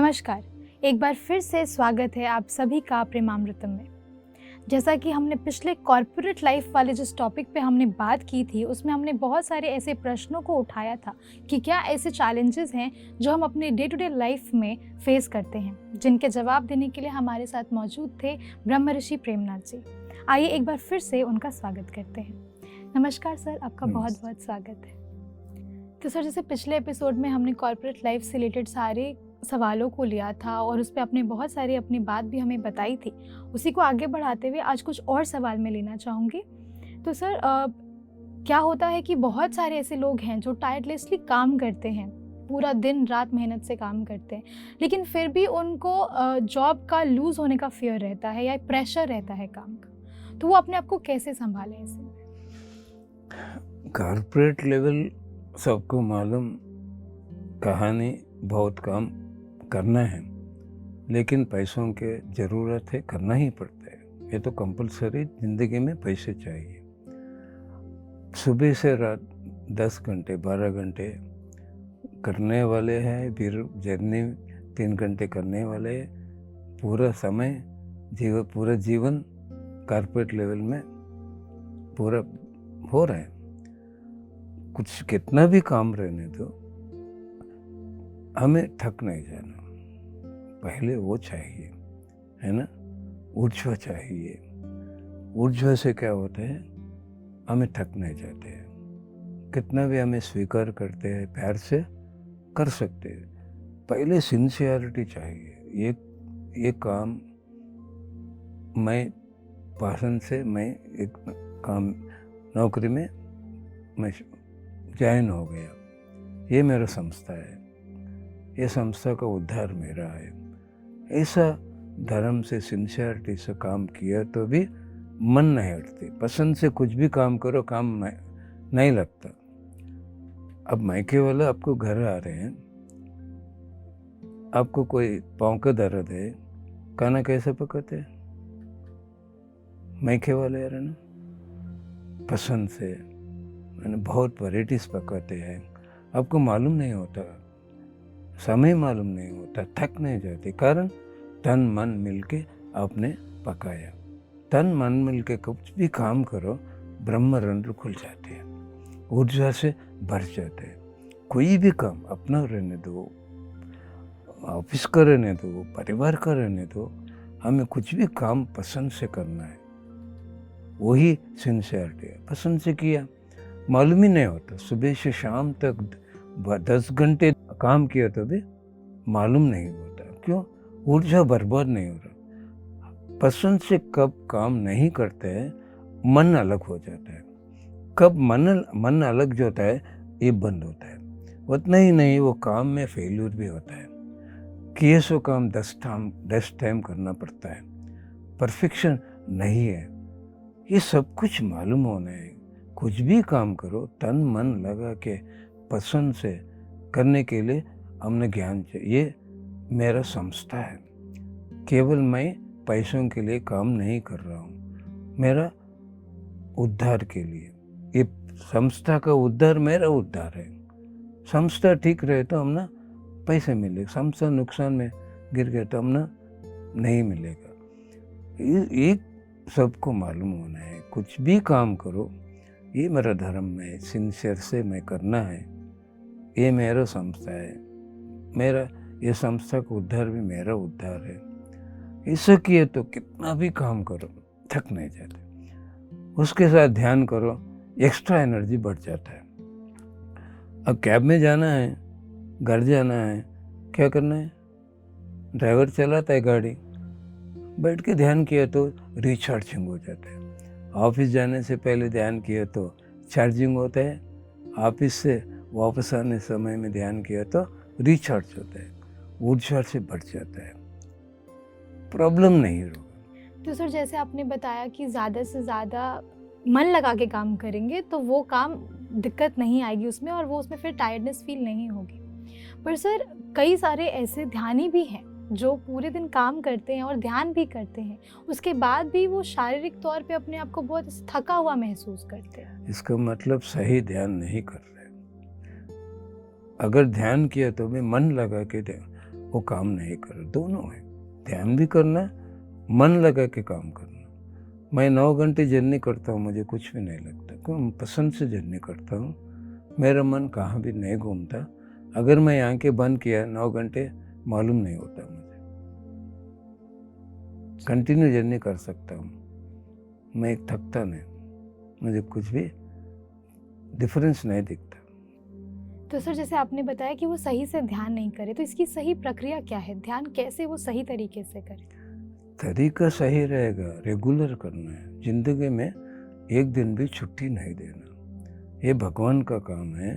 नमस्कार। एक बार फिर से स्वागत है आप सभी का प्रेमामृतम में। जैसा कि हमने पिछले कॉर्पोरेट लाइफ वाले जिस टॉपिक पे हमने बात की थी, उसमें हमने बहुत सारे ऐसे प्रश्नों को उठाया था कि क्या ऐसे चैलेंजेस हैं जो हम अपने डे टू डे लाइफ में फेस करते हैं, जिनके जवाब देने के लिए हमारे साथ मौजूद थे ब्रह्म ऋषि प्रेमनाथ जी। आइए एक बार फिर से उनका स्वागत करते हैं। नमस्कार सर, आपका बहुत बहुत स्वागत है। तो सर, जैसे पिछले एपिसोड में हमने कॉर्पोरेट लाइफ से रिलेटेड सारे सवालों को लिया था और उस पे आपने बहुत सारी अपनी बात भी हमें बताई थी। उसी को आगे बढ़ाते हुए आज कुछ और सवाल मैं लेना चाहूँगी। तो सर, क्या होता है कि बहुत सारे ऐसे लोग हैं जो टायरलेसली काम करते हैं, पूरा दिन रात मेहनत से काम करते हैं, लेकिन फिर भी उनको जॉब का लूज़ होने का फियर रहता है या प्रेशर रहता है काम का, तो वो अपने आप को कैसे संभालें ऐसे? कॉर्पोरेट लेवल सबको मालूम, कहानी बहुत काम करना है, लेकिन पैसों के ज़रूरत है, करना ही पड़ता है। ये तो कंपलसरी, ज़िंदगी में पैसे चाहिए। सुबह से रात 10 घंटे 12 घंटे करने वाले हैं, फिर जर्नी 3 घंटे करने वाले हैं। पूरा समय पूरा जीवन कॉर्पोरेट लेवल में पूरा हो रहा है। कुछ कितना भी काम रहने दो, हमें थक नहीं जाना। पहले वो चाहिए, है ना, ऊर्जा चाहिए। ऊर्जा से क्या होता है, हमें थक नहीं जाते हैं। कितना भी हमें स्वीकार करते हैं, प्यार से कर सकते हैं। पहले सिंसियरिटी चाहिए। ये काम मैं पसंद से, मैं एक काम नौकरी में मैं ज्वाइन हो गया, ये मेरा संस्था है, ये संस्था का उद्धार मेरा है। ऐसा धर्म से, सिंसियरिटी से काम किया तो भी मन नहीं हटते। पसंद से कुछ भी काम करो, काम नहीं लगता। अब मायके वाले आपको घर आ रहे हैं, आपको कोई पाँव का दर्द है, खाना कैसे पकाते हैं? मायके वाले आ रहे ना, पसंद से मैंने बहुत वैराइटीज़ पकाते हैं। आपको मालूम नहीं होता, समय मालूम नहीं होता, थक नहीं जाते, कारण तन मन मिलके आपने पकाया। तन मन मिलके कुछ भी काम करो, ब्रह्म रंध्र खुल जाते हैं, ऊर्जा से भर जाते हैं। कोई भी काम अपना रहने दो, ऑफिस का रहने दो, परिवार का रहने दो, हमें कुछ भी काम पसंद से करना है, वही सिंसियरिटी है। पसंद से किया, मालूम ही नहीं होता, सुबह से शाम तक 10 घंटे काम किया तो भी मालूम नहीं होता। क्यों? ऊर्जा बर्बाद नहीं हो रहा। पसंद से कब काम नहीं करते हैं, मन अलग हो जाता है। कब मन अलग होता है, ये बंद होता है। उतना ही नहीं, वो काम में फेल्यूर भी होता है। किए सो काम 10 टाइम करना पड़ता है, परफेक्शन नहीं है। ये सब कुछ मालूम होना है। कुछ भी काम करो, तन मन लगा के पसंद से करने के लिए हमने ज्ञान चाहिए। ये मेरा संस्था है, केवल मैं पैसों के लिए काम नहीं कर रहा हूँ, मेरा उद्धार के लिए। ये संस्था का उद्धार मेरा उद्धार है। संस्था ठीक रहे तो हम ना पैसे मिले, संस्था नुकसान में गिर गए तो हम ना नहीं मिलेगा। ये सबको मालूम होना है। कुछ भी काम करो, ये मेरा धर्म है, सिंसियर से मैं करना है। ये मेरा संस्था है, मेरा ये संस्था का उद्धार भी मेरा उद्धार है। ऐसा किए तो कितना भी काम करो, थक नहीं जाते। उसके साथ ध्यान करो, एक्स्ट्रा एनर्जी बढ़ जाता है। अब कैब में जाना है, घर जाना है, क्या करना है? ड्राइवर चलाता है गाड़ी, बैठ के ध्यान किया तो रिचार्जिंग हो जाता है। ऑफिस जाने से पहले ध्यान किया तो चार्जिंग होता है। ऑफिस से वापस आने समय में ध्यान किया तो रिचार्ज होता है, ऊर्जा से बढ़ जाता है, प्रॉब्लम नहीं होगा। तो सर, जैसे आपने बताया कि ज़्यादा से ज़्यादा मन लगा के काम करेंगे तो वो काम दिक्कत नहीं आएगी उसमें, और वो उसमें फिर टायर्डनेस फील नहीं होगी। पर सर, कई सारे ऐसे ध्यानी भी हैं जो पूरे दिन काम करते हैं और ध्यान भी करते हैं, उसके बाद भी वो शारीरिक तौर पे अपने आप को बहुत थका हुआ महसूस करते हैं। इसका मतलब सही ध्यान नहीं कर रहे। अगर ध्यान किया तो मैं मन लगा के वो काम नहीं कर, दोनों है। ध्यान भी करना है, मन लगा के काम करना। मैं 9 घंटे जर्नी करता हूँ, मुझे कुछ भी नहीं लगता, क्यों? पसंद से जर्नी करता हूँ। मेरा मन कहाँ भी नहीं घूमता। अगर मैं आंखें बंद किया 9 घंटे, मालूम नहीं होता मुझे। कंटिन्यू जर्नी कर सकता हूँ, मैं एक थकता नहीं, मुझे कुछ भी डिफरेंस नहीं दिखता। तो सर जैसे आपने बताया कि वो सही से ध्यान नहीं करे, तो इसकी सही प्रक्रिया क्या है? ध्यान कैसे वो सही तरीके से करे? तरीका सही रहेगा, रेगुलर करना है। जिंदगी में एक दिन भी छुट्टी नहीं देना, ये भगवान का काम है।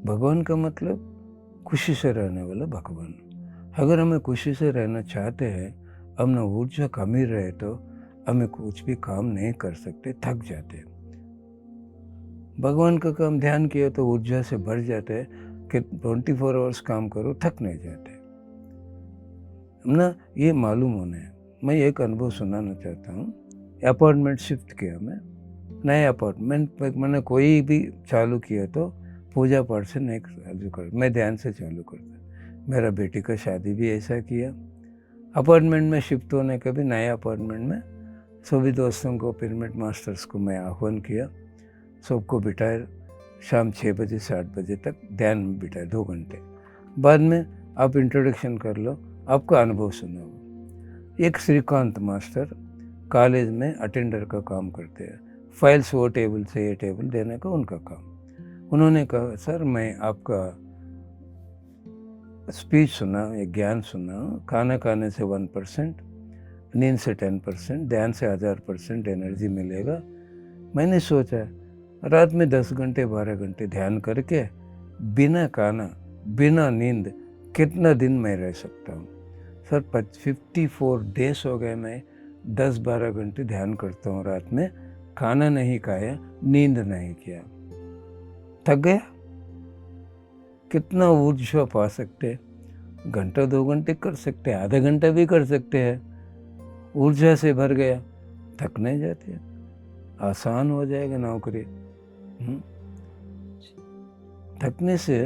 भगवान का मतलब खुशी से रहने वाला भगवान। अगर हमें खुशी से रहना चाहते हैं, हमने ऊर्जा कमी रहे तो हमें कुछ भी काम नहीं कर सकते, थक जाते हैं। भगवान का काम ध्यान किया तो ऊर्जा से भर जाते हैं कि 24 आवर्स काम करो, थक नहीं जाते ना। ये मालूम होना है। मैं एक अनुभव सुनाना चाहता हूँ। अपार्टमेंट शिफ्ट किया मैं, नए अपार्टमेंट में मैंने कोई भी चालू किया तो पूजा पाठ से नहीं चालू कर, मैं ध्यान से चालू करता। मेरा बेटी का शादी भी ऐसा किया। अपार्टमेंट में शिफ्ट होने के भी नए अपार्टमेंट में सभी दोस्तों को, पिरामिड मास्टर्स को मैं आह्वान किया, सबको बिठाए, शाम 6 बजे से 8 बजे तक ध्यान में बिठाए 2 घंटे। बाद में आप इंट्रोडक्शन कर लो, आपका अनुभव सुनाओ। एक श्रीकांत मास्टर कॉलेज में अटेंडर का काम करते हैं, फाइल्स वो टेबल से ये टेबल देने का उनका काम। उन्होंने कहा, सर मैं आपका स्पीच सुना, ये ज्ञान सुना, खाना खाने से 1%, नींद से 10%, ध्यान से 1000% एनर्जी मिलेगा। मैंने सोचा रात में 10 घंटे 12 घंटे ध्यान करके बिना खाना बिना नींद कितना दिन मैं रह सकता हूँ? सर 54 डेज हो गए मैं 10-12 घंटे ध्यान करता हूँ रात में, खाना नहीं खाया, नींद नहीं किया, थक गया। कितना ऊर्जा पा सकते? घंटा 2 घंटे कर सकते हैं, आधा घंटा भी कर सकते हैं। ऊर्जा से भर गया, थक नहीं जाते, आसान हो जाएगा नौकरी। थकने से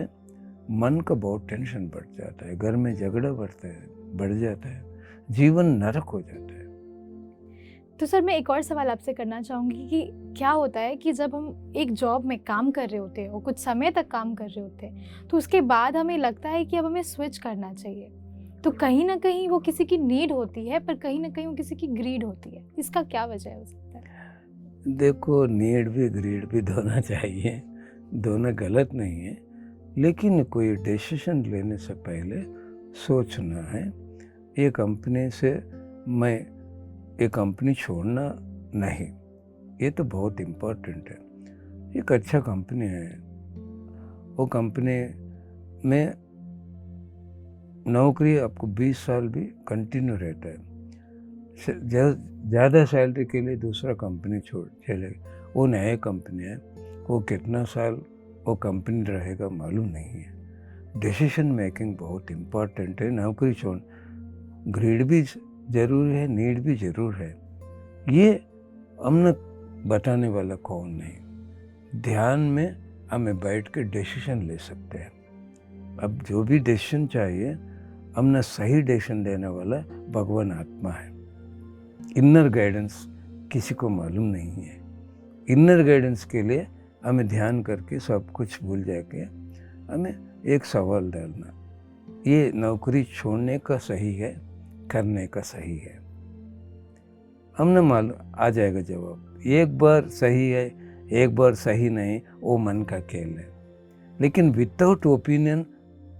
मन का बहुत टेंशन बढ़ जाता है, घर में झगड़ा बढ़ जाता है, जीवन नरक हो जाता है। तो सर मैं एक और सवाल आपसे करना चाहूँगी कि क्या होता है कि जब हम एक जॉब में काम कर रहे होते हैं और कुछ समय तक काम कर रहे होते हैं, तो उसके बाद हमें लगता है कि अब हमें स्विच करना चाहिए, तो कहीं ना कहीं वो किसी की नीड होती है, पर कहीं ना कहीं वो किसी की ग्रीड होती है। इसका क्या वजह हो सकता है? देखो, नीड भी ग्रीड भी दोनों चाहिए, दोनों गलत नहीं है, लेकिन कोई डिसीजन लेने से पहले सोचना है। ये कंपनी से मैं ये कंपनी छोड़ना नहीं, ये तो बहुत इम्पोर्टेंट है। एक अच्छा कंपनी है, वो कंपनी में नौकरी आपको 20 साल भी कंटिन्यू रहता है। ज़्यादा सैलरी के लिए दूसरा कंपनी छोड़ चलेगी, वो नया कंपनी है, वो कितना साल वो कंपनी रहेगा मालूम नहीं है। डिसीजन मेकिंग बहुत इम्पोर्टेंट है। नौकरी छोड़, ग्रेड भी ज़रूर है, नीड भी ज़रूर है, ये हमने बताने वाला कौन नहीं। ध्यान में हमें बैठ के डिसीजन ले सकते हैं। अब जो भी डिसीजन चाहिए, हमने सही डिसीजन देने वाला भगवान आत्मा है। इनर गाइडेंस किसी को मालूम नहीं है। इनर गाइडेंस के लिए हमें ध्यान करके सब कुछ भूल जाके हमें एक सवाल डालना, ये नौकरी छोड़ने का सही है, करने का सही है? हमने मालूम आ जाएगा जवाब। एक बार सही है, एक बार सही नहीं, वो मन का खेल है। लेकिन विदाउट ओपिनियन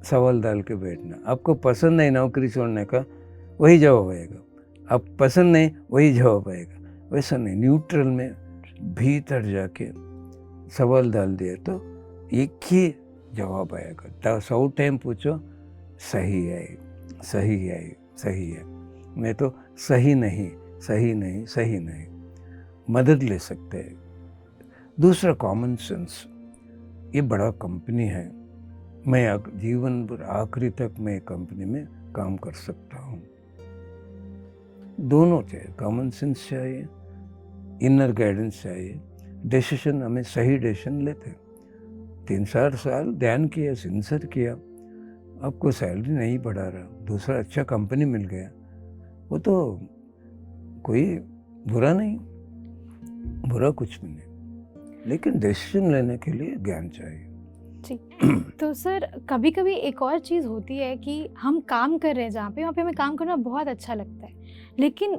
सवाल डाल के बैठना, आपको पसंद नहीं नौकरी छोड़ने का, वही जवाब आएगा। आप पसंद नहीं, वही जवाब आएगा। वैसा नहीं, न्यूट्रल में भीतर जाके सवाल डाल दिया तो एक ही जवाब आएगा। 100 टाइम पूछो, सही है, सही है, सही है, मैं तो सही नहीं, सही नहीं, सही नहीं, मदद ले सकते हैं। दूसरा कॉमन सेंस, ये बड़ा कंपनी है, मैं जीवन भर आखिरी तक मैं कंपनी में काम कर सकता हूँ। दोनों चाहिए, कॉमन सेंस चाहिए, इनर गाइडेंस चाहिए। डिसीजन हमें सही डिसीजन लेते, 3-4 साल ध्यान किया, सिंसियर किया, आपको सैलरी नहीं बढ़ा रहा, दूसरा अच्छा कंपनी मिल गया, वो तो कोई बुरा नहीं, बुरा कुछ भी नहीं, लेकिन डिसीजन लेने के लिए ज्ञान चाहिए। जी। तो सर कभी कभी एक और चीज़ होती है कि हम काम कर रहे हैं जहाँ पे, वहाँ पे हमें काम करना बहुत अच्छा लगता है, लेकिन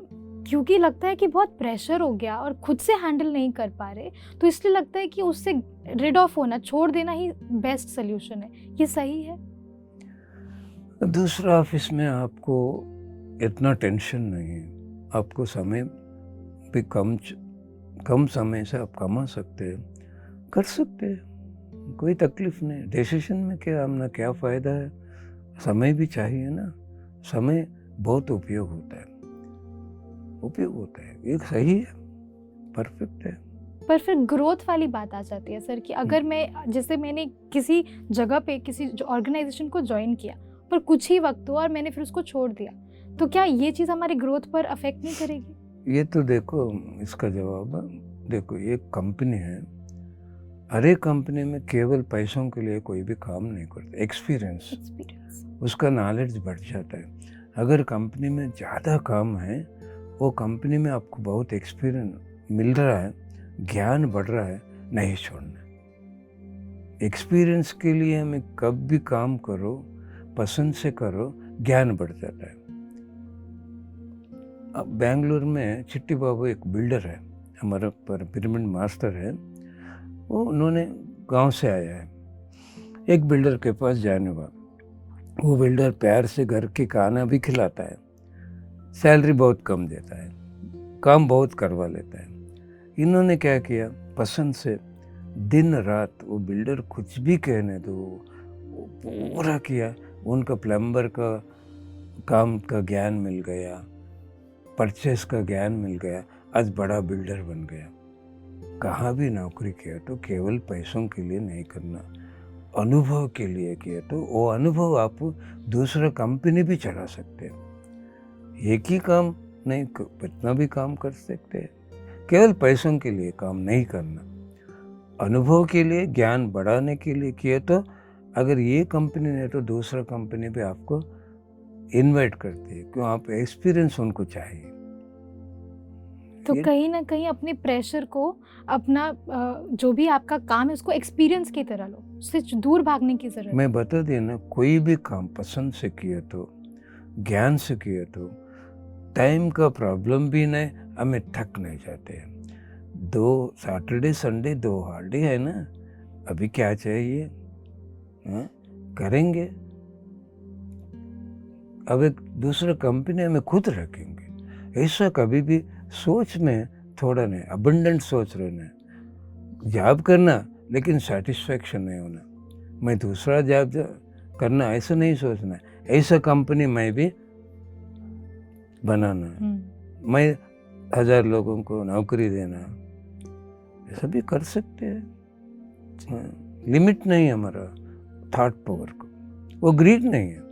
क्योंकि लगता है कि बहुत प्रेशर हो गया और खुद से हैंडल नहीं कर पा रहे, तो इसलिए लगता है कि उससे रिड ऑफ होना, छोड़ देना ही बेस्ट सोल्यूशन है। ये सही है? दूसरा ऑफिस में आपको इतना टेंशन नहीं है, आपको समय भी कम समय से आप कमा सकते हैं, कर सकते हैं, कोई तकलीफ नहीं। डिसीजन में क्या हमने क्या फ़ायदा है, समय भी चाहिए ना, समय बहुत उपयोग होता है, ये सही है, परफेक्ट है। पर फिर ग्रोथ वाली बात आ जाती है सर कि अगर मैं, जैसे मैंने किसी जगह पे किसी ऑर्गेनाइजेशन को ज्वाइन किया पर कुछ ही वक्त हुआ और मैंने फिर उसको छोड़ दिया, तो क्या ये चीज़ हमारी ग्रोथ पर अफेक्ट नहीं करेगी? ये तो देखो, इसका जवाब देखो, एक कंपनी है, हर एक कंपनी में केवल पैसों के लिए कोई भी काम नहीं करता, एक्सपीरियंस, उसका नॉलेज बढ़ जाता है। अगर कंपनी में ज़्यादा काम है, वो कंपनी में आपको बहुत एक्सपीरियंस मिल रहा है, ज्ञान बढ़ रहा है, नहीं छोड़ना। एक्सपीरियंस के लिए हमें कब भी काम करो, पसंद से करो, ज्ञान बढ़ जाता है। अब बेंगलुरु में चिट्टी बाबू एक बिल्डर है, हमारा पिरामिड मास्टर है, वो उन्होंने गांव से आया है, एक बिल्डर के पास जाने वाला, वो बिल्डर प्यार से घर के खाना भी खिलाता है, सैलरी बहुत कम देता है, काम बहुत करवा लेता है। इन्होंने क्या किया, पसंद से दिन रात, वो बिल्डर कुछ भी कहने दो, वो पूरा किया। उनका प्लम्बर का काम का ज्ञान मिल गया, परचेस का ज्ञान मिल गया, आज बड़ा बिल्डर बन गया। कहाँ भी नौकरी किया तो केवल पैसों के लिए नहीं करना, अनुभव के लिए किया तो वो अनुभव आप दूसरा कंपनी भी चला सकते हैं। एक ही काम नहीं, कितना भी काम कर सकते हैं। केवल पैसों के लिए काम नहीं करना, अनुभव के लिए, ज्ञान बढ़ाने के लिए किए तो अगर ये कंपनी नहीं तो दूसरा कंपनी भी आपको इनवाइट करती है, क्यों, आप एक्सपीरियंस उनको चाहिए। तो कहीं ना कहीं अपने प्रेशर को, अपना जो भी आपका काम है उसको एक्सपीरियंस की तरह लो, उससे दूर भागने की जरूरत। मैं बता दें ना, कोई भी काम पसंद से किए तो, ज्ञान से किए तो टाइम का प्रॉब्लम भी नहीं, हमें थक नहीं जाते हैं। 2 सैटरडे संडे 2 हॉलीडे है ना, अभी क्या चाहिए, हाँ, करेंगे। अब एक दूसरा कंपनी हमें खुद रखेंगे, ऐसा कभी भी सोच में थोड़ा नहीं, अबंडेंट सोच रहना, जॉब करना लेकिन सेटिस्फैक्शन नहीं होना, मैं दूसरा जॉब करना, ऐसा नहीं सोचना, ऐसा कंपनी मैं भी बनाना, मैं 1000 लोगों को नौकरी देना, ऐसा भी कर सकते हैं। लिमिट नहीं है हमारा थॉट पावर को, वो ग्रीड नहीं है,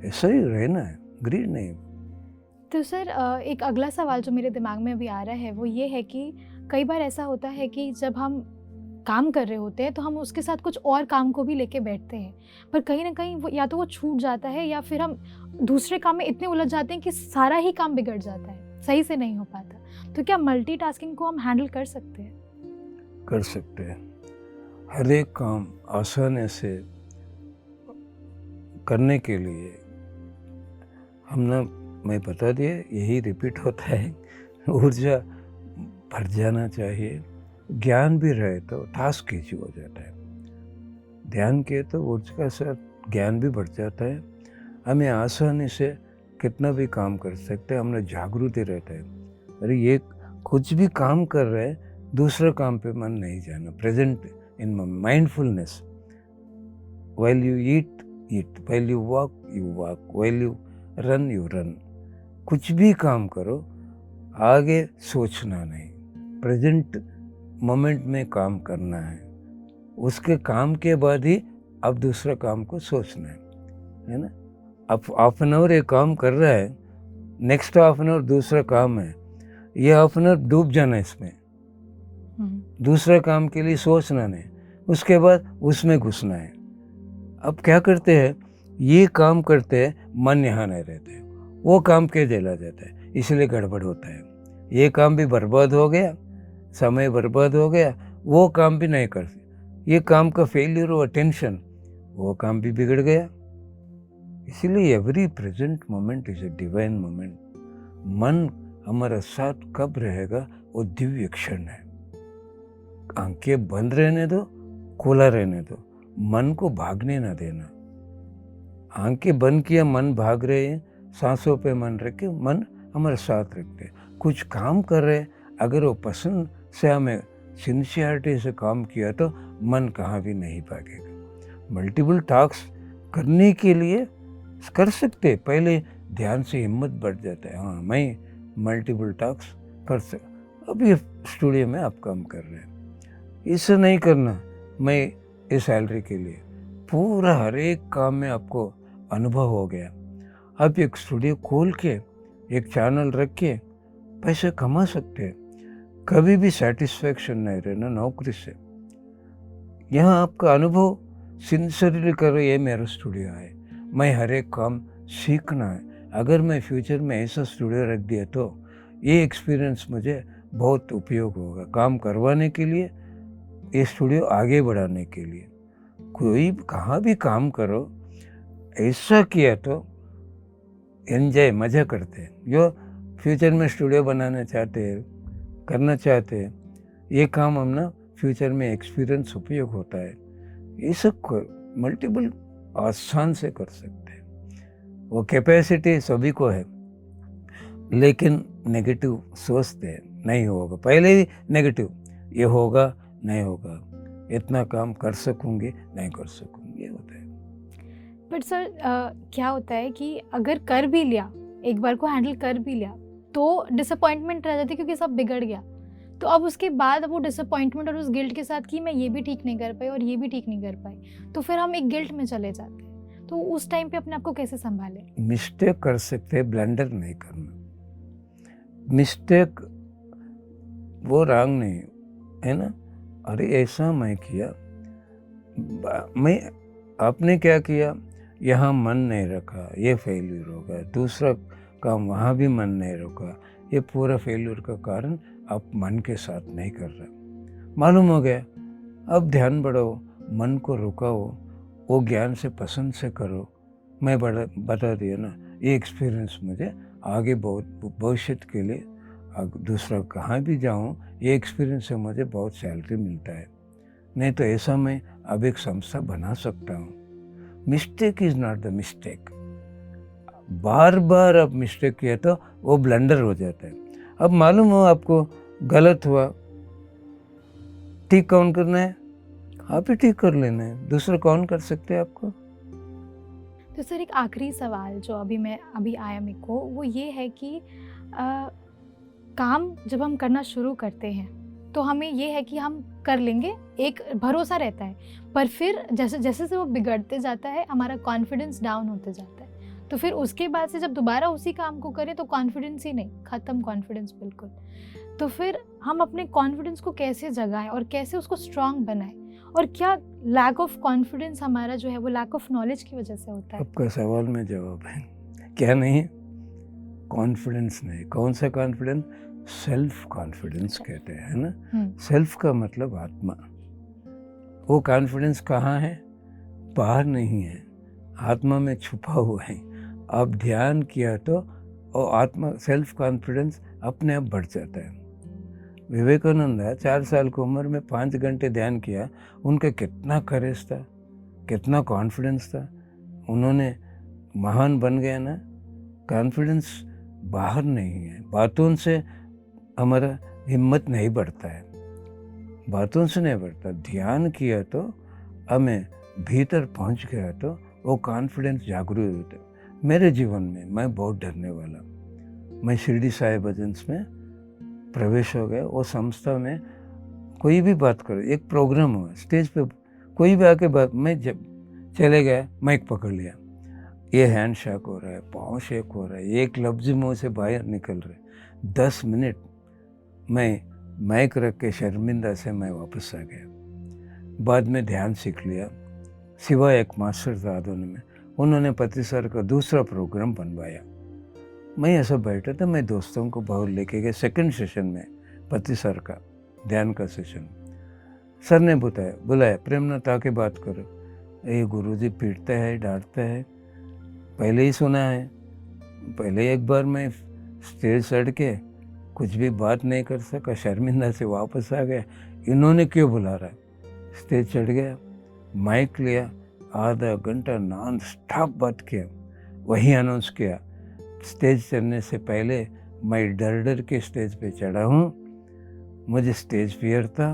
ऐसा ही रहना है, ग्रीड नहीं है। तो सर एक अगला सवाल जो मेरे दिमाग में अभी आ रहा है वो ये है कि कई बार ऐसा होता है कि जब हम काम कर रहे होते हैं तो हम उसके साथ कुछ और काम को भी लेके बैठते हैं, पर कहीं ना कहीं वो या तो वो छूट जाता है या फिर हम दूसरे काम में इतने उलझ जाते हैं कि सारा ही काम बिगड़ जाता है, सही से नहीं हो पाता। तो क्या मल्टीटास्किंग को हम हैंडल कर सकते हैं? कर सकते हैं। हर एक काम आसानी से करने के लिए हमने, मैं बता दिया, यही रिपीट होता है, ऊर्जा भर जाना चाहिए, ज्ञान भी रहे तो टास्क ईजी हो जाता है, ध्यान किए तो ऊर्जा के साथ ज्ञान भी बढ़ जाता है, हमें आसानी से कितना भी काम कर सकते हैं, हमें जागृति रहता है, अरे ये कुछ भी काम कर रहे हैं, दूसरा काम पे मन नहीं जाना, present in mindfulness, while you eat, while you walk, while you run, you run. कुछ भी काम करो, आगे सोचना नहीं, प्रेजेंट मोमेंट में काम करना है, उसके काम के बाद ही अब दूसरा काम को सोचना है ना। अब हाफ एन आवर एक काम कर रहा है, नेक्स्ट हाफ एन आवर दूसरा काम है, ये हाफ एन आवर डूब जाना इसमें, दूसरा काम के लिए सोचना नहीं, उसके बाद उसमें घुसना है। अब क्या करते हैं, ये काम करते हैं, मन यहाँ नहीं रहते, वो काम के चला जाता है, इसलिए गड़बड़ होता है। ये काम भी बर्बाद हो गया, समय बर्बाद हो गया, वो काम भी नहीं कर सकते, ये काम का फेलियर हुआ, टेंशन, वो काम भी बिगड़ गया। इसीलिए every present moment is a divine moment. मन हमारा साथ कब रहेगा, वो दिव्य क्षण है। आंखें बंद रहने दो, खुला रहने दो, मन को भागने ना देना। आंखें बंद किया, मन भाग रहे हैं, सांसों पे मन रखे, मन हमारे साथ रखते हैं। कुछ काम कर रहे, अगर वो पसंद से हमें सिंसियरिटी से काम किया तो मन कहाँ भी नहीं भागेगा। मल्टीपल टास्क करने के लिए कर सकते, पहले ध्यान से हिम्मत बढ़ जाता है, हाँ मैं मल्टीपल टास्क कर सकता। अब ये स्टूडियो में आप काम कर रहे हैं, इससे नहीं करना मैं इस सैलरी के लिए, पूरा हर एक काम में आपको अनुभव हो गया। आप एक स्टूडियो खोल के एक चैनल रख के पैसे कमा सकते हैं। कभी भी सेटिस्फेक्शन नहीं रहना नौकरी से। यहाँ आपका अनुभव सिंसियरली करो, ये मेरा स्टूडियो है, मैं हर एक काम सीखना है। अगर मैं फ्यूचर में ऐसा स्टूडियो रख दिया तो ये एक्सपीरियंस मुझे बहुत उपयोग होगा काम करवाने के लिए, ये स्टूडियो आगे बढ़ाने के लिए। कोई कहाँ भी काम करो, ऐसा किया तो एंजॉय, मज़ा करते हैं। जो फ्यूचर में स्टूडियो बनाना चाहते हैं, करना चाहते हैं, ये काम हम ना फ्यूचर में एक्सपीरियंस उपयोग होता है। ये सब मल्टीपल आसान से कर सकते हैं। वो कैपेसिटी सभी को है, लेकिन नेगेटिव सोचते हैं नहीं होगा, पहले ही नेगेटिव, ये होगा नहीं होगा, इतना काम कर सकूँगी नहीं कर सकूँगी, ये होता है। बट सर क्या होता है कि अगर कर भी लिया, एक बार को हैंडल कर भी लिया, तो डिसअपॉइंटमेंट रह जाती है क्योंकि सब बिगड़ गया। तो अब उसके बाद वो डिसअपॉइंटमेंट और उस गिल्ट के साथ कि मैं ये भी ठीक नहीं कर पाई और ये भी ठीक नहीं कर पाई, तो फिर हम एक गिल्ट में चले जाते हैं। तो उस टाइम पे अपने आप को कैसे संभालें? मिस्टेक कर सकते, ब्लंडर नहीं करना। मिस्टेक वो रॉन्ग नहीं है ना, अरे ऐसा मैं किया, मैं आपने क्या किया, यहाँ मन नहीं रखा, ये फेल्यूर होगा। दूसरा काम वहाँ भी मन नहीं रखा, ये पूरा फेल्यूर का कारण आप मन के साथ नहीं कर रहे। मालूम हो गया, अब ध्यान बढ़ाओ, मन को रुकाओ, वो ज्ञान से पसंद से करो। मैं बता दिया ना, ये एक्सपीरियंस मुझे आगे बहुत भविष्य के लिए दूसरा कहाँ भी जाऊँ, ये एक्सपीरियंस से मुझे बहुत सैलरी मिलता है। नहीं तो ऐसा मैं अब एक संस्था बना सकता हूँ। Mistake is not the mistake. बार बार आप मिस्टेक किया तो वो ब्लंडर हो जाता है। अब मालूम हो आपको गलत हुआ, ठीक कौन करना है, आप ही ठीक कर लेना है, दूसरा कौन कर सकते हैं आपको। तो सर एक आखिरी सवाल जो अभी आया मेरे को, वो ये है कि काम जब हम करना शुरू करते हैं तो हमें ये है कि हम कर लेंगे, एक भरोसा रहता है, पर फिर जैसे जैसे से वो बिगड़ते जाता है, हमारा कॉन्फिडेंस डाउन होते जाता है। तो फिर उसके बाद से जब दोबारा उसी काम को करें तो कॉन्फिडेंस ही नहीं, ख़त्म कॉन्फिडेंस बिल्कुल। तो फिर हम अपने कॉन्फिडेंस को कैसे जगाएं और कैसे उसको स्ट्रांग बनाएं, और क्या लैक ऑफ कॉन्फिडेंस हमारा जो है वो लैक ऑफ नॉलेज की वजह से होता है? आपका सवाल में जवाब है, क्या नहीं है? कॉन्फिडेंस नहीं। कौन सा कॉन्फिडेंस? सेल्फ कॉन्फिडेंस कहते हैं ना। सेल्फ का मतलब आत्मा। वो कॉन्फिडेंस कहाँ है? बाहर नहीं है, आत्मा में छुपा हुआ है। आप ध्यान किया तो वो आत्मा, सेल्फ कॉन्फिडेंस अपने आप बढ़ जाता है। विवेकानंद 4 साल की उम्र में 5 घंटे ध्यान किया, उनका कितना करेज था, कितना कॉन्फिडेंस था, उन्होंने महान बन गया ना। कॉन्फिडेंस बाहर नहीं है, बातों से हमारा हिम्मत नहीं बढ़ता है, बातों से नहीं बढ़ता। ध्यान किया तो हमें भीतर पहुंच गया तो वो कॉन्फिडेंस जागरूक होता है। मेरे जीवन में मैं बहुत डरने वाला, मैं शिरडी साई भजन्स में प्रवेश हो गया। वो संस्था में कोई भी बात करो, एक प्रोग्राम हुआ, स्टेज पे कोई भी आके बात, मैं जब चले गया, माइक पकड़ लिया, ये हैंड शेक हो रहा है, पाँव शेक हो रहा है, एक लफ्ज़ मुँह से बाहर निकल रहे। 10 मिनट मैं माइक रख के शर्मिंदा से मैं वापस आ गया। बाद में ध्यान सीख लिया, सिवाय एक मास्टर था आदोनी में, उन्होंने पति सर का दूसरा प्रोग्राम बनवाया। मैं ऐसा बैठा था, मैं दोस्तों को बाहर लेके गया सेकंड सेशन में, पति सर का ध्यान का सेशन। सर ने बुलाया प्रेमनाथ आके बात करो। ये गुरुजी पीटता है, डांटता है, पहले ही सुना है। पहले एक बार मैं स्टेज चढ़ के कुछ भी बात नहीं कर सका, शर्मिंदा से वापस आ गया। इन्होंने क्यों बुला रहा है? स्टेज चढ़ गया, माइक लिया, आधा घंटा नॉन स्टॉप बात किया। वही अनाउंस किया, स्टेज चढ़ने से पहले मैं डर के स्टेज पे चढ़ा हूँ, मुझे स्टेज फियर था,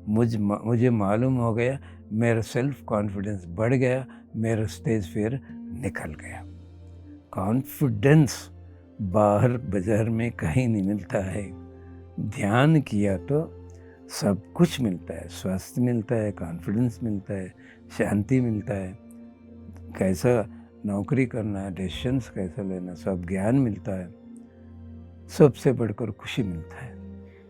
मुझे मालूम हो गया, मेरा सेल्फ कॉन्फिडेंस बढ़ गया, मेरा स्टेज फियर निकल गया। कॉन्फिडेंस बाहर बाजार में कहीं नहीं मिलता है। ध्यान किया तो सब कुछ मिलता है, स्वास्थ्य मिलता है, कॉन्फिडेंस मिलता है, शांति मिलता है, कैसा नौकरी करना है, डिसीजंस कैसा लेना, सब ज्ञान मिलता है, सबसे बढ़कर खुशी मिलता है।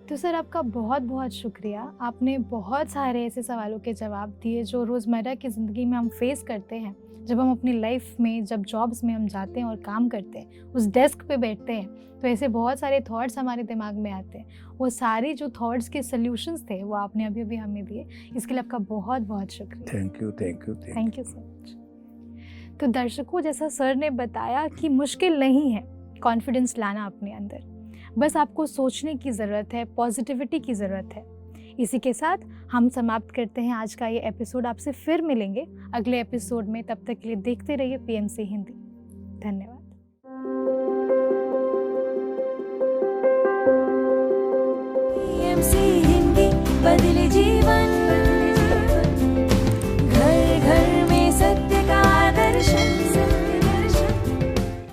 तो सर आपका बहुत बहुत शुक्रिया। आपने बहुत सारे ऐसे सवालों के जवाब दिए जो रोज़मर्रा की ज़िंदगी में हम फेस करते हैं। जब हम अपनी लाइफ में, जब जॉब्स में हम जाते हैं और काम करते हैं, उस डेस्क पे बैठते हैं, तो ऐसे बहुत सारे थॉट्स हमारे दिमाग में आते हैं। वो सारी जो थॉट्स के सॉल्यूशंस थे वो आपने अभी अभी हमें दिए, इसके लिए आपका बहुत बहुत शुक्रिया। Thank you so much. तो दर्शकों, जैसा सर ने बताया कि मुश्किल नहीं है कॉन्फिडेंस लाना अपने अंदर, बस आपको सोचने की ज़रूरत है, पॉजिटिविटी की ज़रूरत है। इसी के साथ हम समाप्त करते हैं आज का ये एपिसोड। आपसे फिर मिलेंगे अगले एपिसोड में, तब तक के लिए देखते रहिए PMC हिंदी। धन्यवाद। PMC हिंदी बदले